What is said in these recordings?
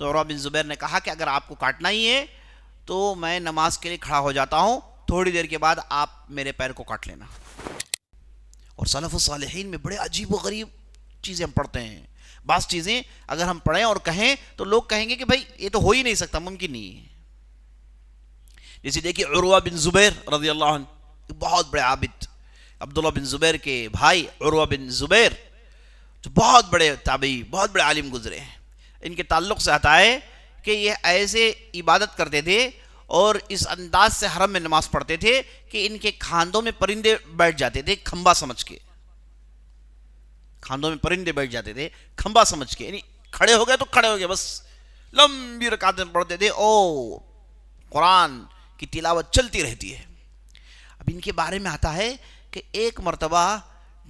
تو عروہ بن زبیر نے کہا کہ اگر آپ کو کاٹنا ہی ہے تو میں نماز کے لیے کھڑا ہو جاتا ہوں، تھوڑی دیر کے بعد آپ میرے پیر کو کاٹ لینا۔ اور سلف الصالحین میں بڑے عجیب و غریب چیزیں ہم پڑھتے ہیں۔ بعض چیزیں اگر ہم پڑھیں اور کہیں تو لوگ کہیں گے کہ بھائی یہ تو ہو ہی نہیں سکتا، ممکن نہیں ہے۔ جیسے دیکھیے عروہ بن زبیر رضی اللہ عنہ، بہت بڑے عابد، عبداللہ بن زبیر کے بھائی عروہ بن زبیر جو بہت بڑے تابعی، بہت بڑے عالم گزرے ہیں، ان کے تعلق سے آتا ہے کہ یہ ایسے عبادت کرتے تھے اور اس انداز سے حرم میں نماز پڑھتے تھے کہ ان کے کھاندوں میں پرندے بیٹھ جاتے تھے کھمبا سمجھ کے، کھاندوں میں پرندے بیٹھ جاتے تھے کھمبا سمجھ کے، یعنی کھڑے ہو گئے تو کھڑے ہو گئے، بس لمبی رکعتیں پڑھتے تھے، او قرآن کی تلاوت چلتی رہتی ہے۔ اب ان کے بارے میں آتا ہے کہ ایک مرتبہ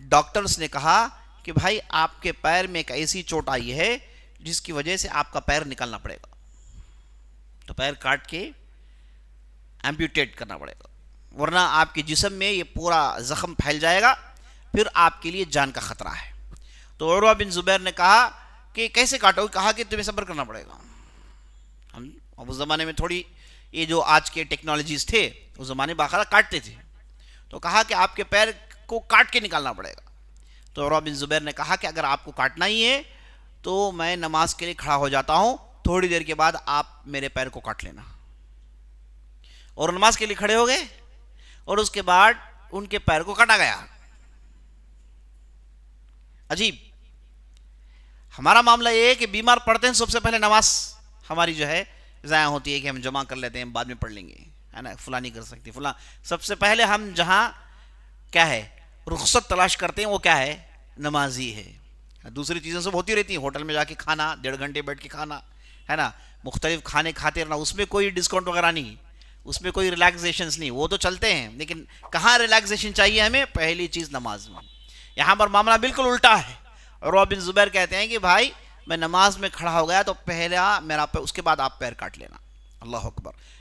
ڈاکٹرز نے کہا کہ بھائی آپ کے پیر میں ایک ایسی چوٹ آئی ہے جس کی وجہ سے آپ کا پیر نکالنا پڑے گا، تو پیر کاٹ کے ایمپیوٹیٹ کرنا پڑے گا، ورنہ آپ کے جسم میں یہ پورا زخم پھیل جائے گا، پھر آپ کے لیے جان کا خطرہ ہے۔ تو عروہ بن زبیر نے کہا کہ کیسے کاٹو؟ کہا کہ تمہیں صبر کرنا پڑے گا۔ ہم اب اس زمانے میں تھوڑی یہ جو آج کے ٹیکنالوجیز تھے، اس زمانے باقاعدہ کاٹتے تھے، تو کہا کہ آپ کے پیر کو کاٹ کے نکالنا پڑے گا۔ تو عروہ بن زبیر نے کہا کہ اگر آپ کو کاٹنا ہی ہے تو میں نماز کے لیے کھڑا ہو جاتا ہوں، تھوڑی دیر کے بعد آپ میرے پیر کو کاٹ لینا۔ اور نماز کے لیے کھڑے ہو گئے اور اس کے بعد ان کے پیر کو کاٹا گیا۔ عجیب، ہمارا معاملہ یہ ہے کہ بیمار پڑتے ہیں سب سے پہلے نماز ہماری جو ہے ضائع ہوتی ہے کہ ہم جمع کر لیتے ہیں، بعد میں پڑھ لیں گے، ہے نا، فلاں نہیں کر سکتی فلاں۔ سب سے پہلے ہم جہاں کیا ہے رخصت تلاش کرتے ہیں وہ کیا ہے؟ نمازی ہے۔ دوسری چیزیں سب ہوتی رہتی ہیں، ہوٹل میں جا کے کھانا، 1.5 گھنٹے بیٹھ کے کھانا، ہے نا، مختلف کھانے کھاتے رہنا، اس میں کوئی ڈسکاؤنٹ وغیرہ نہیں، اس میں کوئی ریلیکسیشنز نہیں، وہ تو چلتے ہیں، لیکن کہاں ریلیکسیشن چاہیے ہمیں؟ پہلی چیز نماز میں۔ یہاں پر معاملہ بالکل الٹا ہے۔ عروہ بن زبیر کہتے ہیں کہ بھائی میں نماز میں کھڑا ہو گیا تو پہلا میرا اس کے بعد آپ پیر کاٹ لینا۔ اللہ اکبر۔